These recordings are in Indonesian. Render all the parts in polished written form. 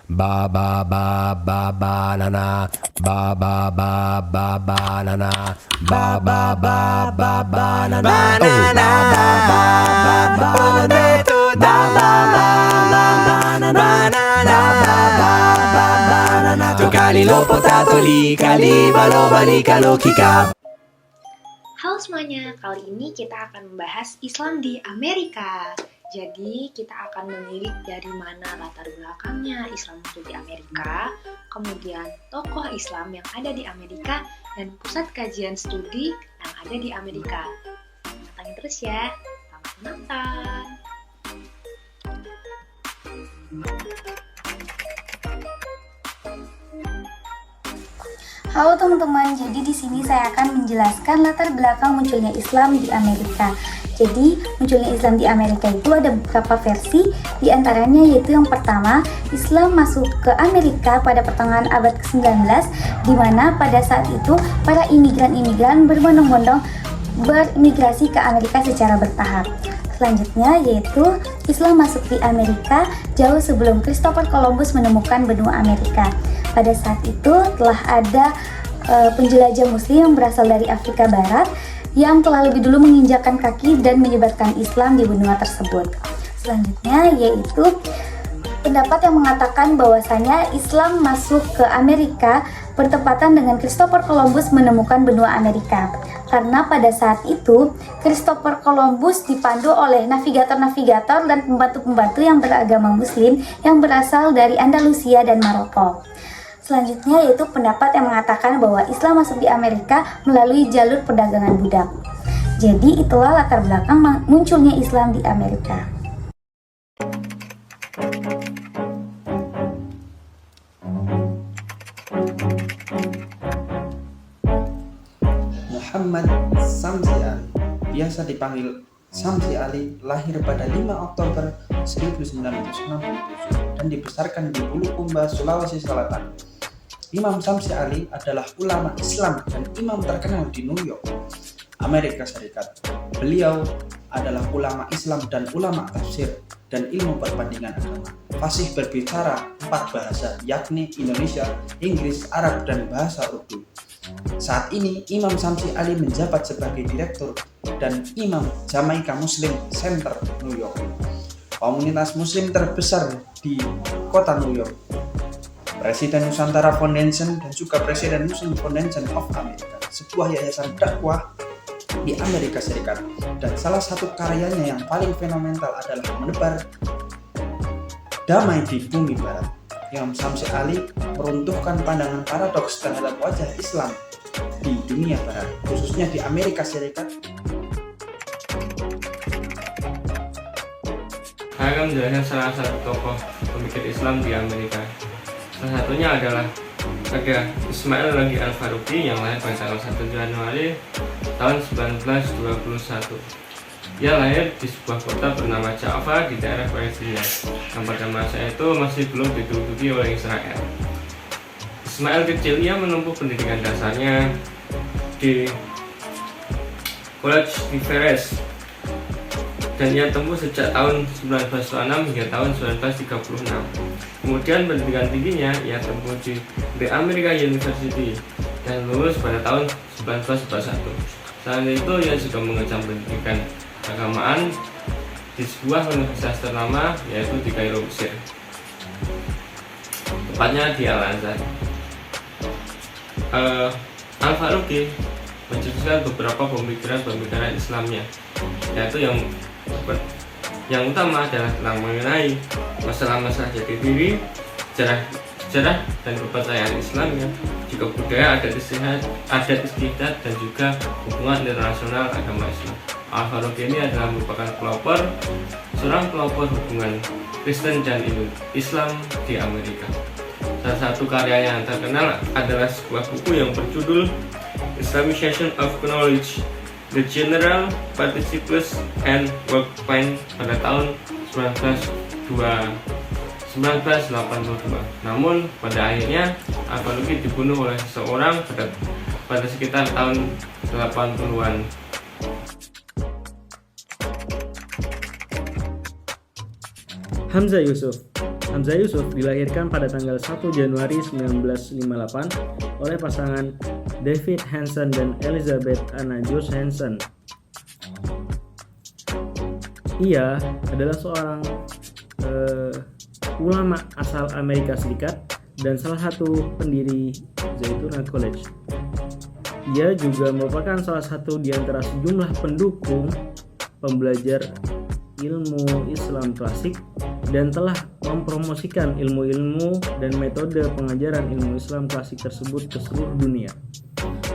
ba ba ba ba banana, ba ba ba ba banana, ba ba ba ba banana, banana, ba ba ba ba potato, ba ba ba ba banana, banana, ba ba ba banana, cali lo potato li, cali bali kalau kika. Halo semuanya, kali ini kita akan membahas Islam di Amerika. Jadi kita akan menilik dari mana latar belakangnya Islam muncul di Amerika, kemudian tokoh Islam yang ada di Amerika, dan pusat kajian studi yang ada di Amerika. Pantengin terus ya, selamat menonton! Halo teman-teman, jadi di sini saya akan menjelaskan latar belakang munculnya Islam di Amerika. Jadi, munculnya Islam di Amerika itu ada beberapa versi, di antaranya yaitu yang pertama, Islam masuk ke Amerika pada pertengahan abad ke-19, di mana pada saat itu para imigran-imigran berbondong-bondong berimigrasi ke Amerika secara bertahap. Selanjutnya yaitu Islam masuk di Amerika jauh sebelum Christopher Columbus menemukan benua Amerika. Pada saat itu telah ada penjelajah muslim yang berasal dari Afrika Barat yang telah lebih dulu menginjakkan kaki dan menyebarkan Islam di benua tersebut. Selanjutnya yaitu pendapat yang mengatakan bahwasanya Islam masuk ke Amerika bertepatan dengan Christopher Columbus menemukan benua Amerika. Karena pada saat itu Christopher Columbus dipandu oleh navigator-navigator dan pembantu-pembantu yang beragama muslim yang berasal dari Andalusia dan Maroko. Selanjutnya yaitu pendapat yang mengatakan bahwa Islam masuk di Amerika melalui jalur perdagangan budak. Jadi itulah latar belakang munculnya Islam di Amerika. Muhammad Samsi Ali, biasa dipanggil Samsi Ali, lahir pada 5 Oktober 1967 dan dibesarkan di Bulukumba, Sulawesi Selatan. Imam Samsi Ali adalah ulama Islam dan imam terkenal di New York, Amerika Serikat. Beliau adalah ulama Islam dan ulama tafsir dan ilmu perbandingan agama. Fasih berbicara 4 bahasa, yakni Indonesia, Inggris, Arab, dan bahasa Urdu. Saat ini Imam Samsi Ali menjabat sebagai direktur dan imam Jamaica Muslim Center New York, komunitas muslim terbesar di kota New York, Presiden Nusantara Foundation, dan juga Presiden Muslim Foundation of America, sebuah yayasan dakwah di Amerika Serikat. Dan salah satu karyanya yang paling fenomenal adalah menebar damai di bumi barat. Imam Samsi Ali meruntuhkan pandangan paradoks terhadap wajah Islam di dunia barat, khususnya di Amerika Serikat. Saya akan menjelaskan salah satu tokoh pemikir Islam di Amerika. Salah satunya adalah ada Ismail Lagi Al-Faruqi yang lahir pada tanggal 1 Januari tahun 1921. Ia lahir di sebuah kota bernama Jaffa di daerah Palestina yang pada masa itu masih belum diduduki oleh Israel. Ismail kecil ia menempuh pendidikan dasarnya di College di Ferris dan ia tempuh sejak tahun 1926 hingga tahun 1936. Kemudian pendidikan tingginya ia tempuh di The American University dan lulus pada tahun 1941. Selain itu ia juga mengejar pendidikan keagamaan di sebuah universitas ternama yaitu di Kairo, Mesir, tepatnya di Al-Azhar. Al-Faruqi mencetuskan beberapa pemikiran Islamnya, yaitu yang utama adalah tentang mengenai masalah-masalah jati diri, sejarah dan kepercayaan Islamnya, juga budaya, adat istiadat, dan juga hubungan internasional agama Islam. Al-Faruqi ini adalah merupakan seorang pelopor hubungan Kristen dan Islam di Amerika. Salah satu karya yang terkenal adalah sebuah buku yang berjudul Islamization of Knowledge, The General Participles and Work Plan pada tahun 1982. Namun pada akhirnya Al-Faruqi dibunuh oleh seseorang pada sekitar tahun 80-an. Hamzah Yusuf Hamzah Yusuf dilahirkan pada tanggal 1 Januari 1958 oleh pasangan David Hansen dan Elizabeth Anna Jones Hansen. Ia adalah seorang ulama asal Amerika Serikat dan salah satu pendiri Zaytuna College. Ia juga merupakan salah satu di antara sejumlah pendukung pembelajar ilmu Islam klasik dan telah mempromosikan ilmu-ilmu dan metode pengajaran ilmu Islam klasik tersebut ke seluruh dunia.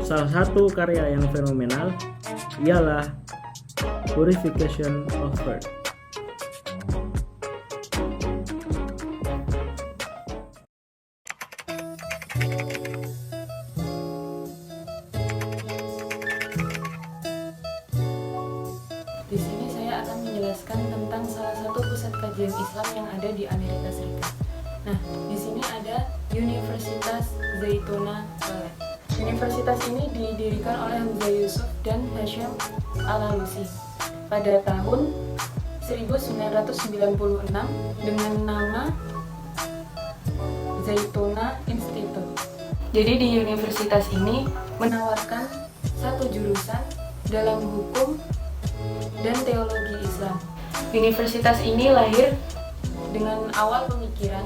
Salah satu karya yang fenomenal ialah Purification of Earth. Di sini saya akan menjelaskan tentang salah satu pusat kajian Islam yang ada di Amerika Serikat. Nah, di sini ada Universitas Zaytuna College. Universitas ini didirikan oleh Hamzah Yusuf dan Hashim Al-Alusi pada tahun 1996 dengan nama Zaytuna Institute. Jadi di universitas ini menawarkan satu jurusan dalam hukum dan teologi Islam. Universitas ini lahir dengan awal pemikiran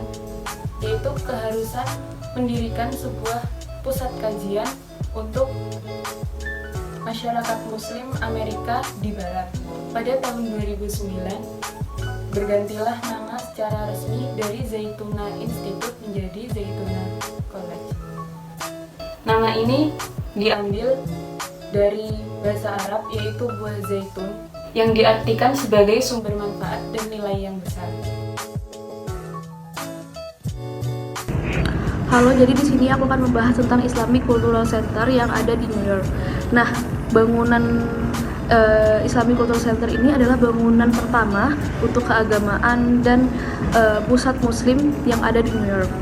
yaitu keharusan mendirikan sebuah pusat kajian untuk masyarakat Muslim Amerika di Barat. Pada tahun 2009 bergantilah nama secara resmi dari Zaytuna Institute menjadi Zaytuna College. Nama ini diambil dari bahasa Arab yaitu buah zaitun yang diartikan sebagai sumber manfaat dan nilai yang besar. Halo, jadi di sini aku akan membahas tentang Islamic Cultural Center yang ada di New York. Nah, bangunan Islamic Cultural Center ini adalah bangunan pertama untuk keagamaan dan pusat Muslim yang ada di New York.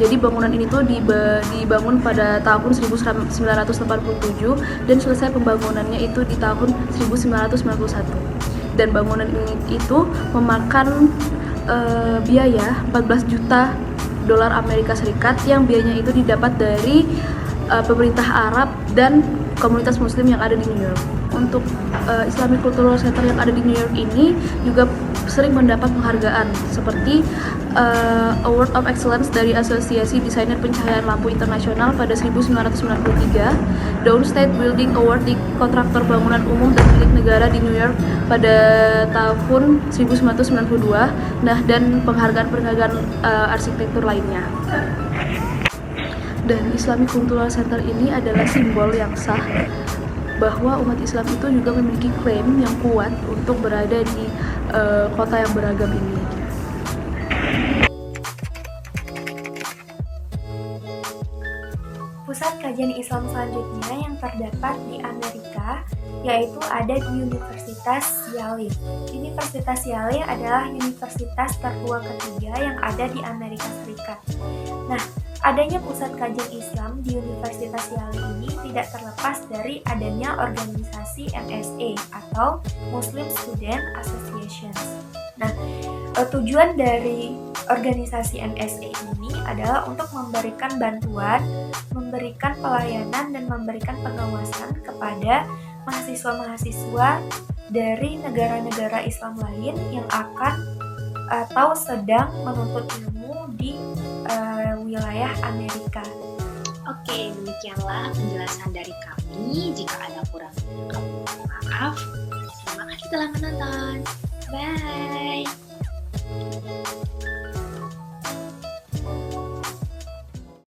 Jadi bangunan ini tuh dibangun pada tahun 1987 dan selesai pembangunannya itu di tahun 1991. Dan bangunan ini itu memakan biaya 14 juta dolar Amerika Serikat yang biayanya itu didapat dari pemerintah Arab dan komunitas Muslim yang ada di New York. Untuk Islamic Cultural Center yang ada di New York ini juga sering mendapat penghargaan seperti Award of Excellence dari Asosiasi Desainer Pencahayaan Lampu Internasional pada 1993, Downstate Building Award di kontraktor bangunan umum dan milik negara di New York pada tahun 1992, dan penghargaan-penghargaan arsitektur lainnya. Dan Islamic Cultural Center ini adalah simbol yang sah bahwa umat Islam itu juga memiliki klaim yang kuat untuk berada di kota yang beragam ini. Pusat kajian Islam selanjutnya yang terdapat di Amerika yaitu ada di Universitas Yale. Universitas Yale adalah universitas tertua ketiga yang ada di Amerika Serikat. Nah, adanya pusat kajian Islam di Universitas Yale ini tidak terlepas dari adanya organisasi MSA atau Muslim Student Association. Nah, tujuan dari organisasi MSA ini adalah untuk memberikan bantuan, memberikan pelayanan, dan memberikan pengawasan kepada mahasiswa-mahasiswa dari negara-negara Islam lain yang akan atau sedang menuntut ilmu di wilayah Amerika. Oke, demikianlah penjelasan dari kami. Jika ada kurang kami mohon maaf. Terima kasih telah menonton. Bye.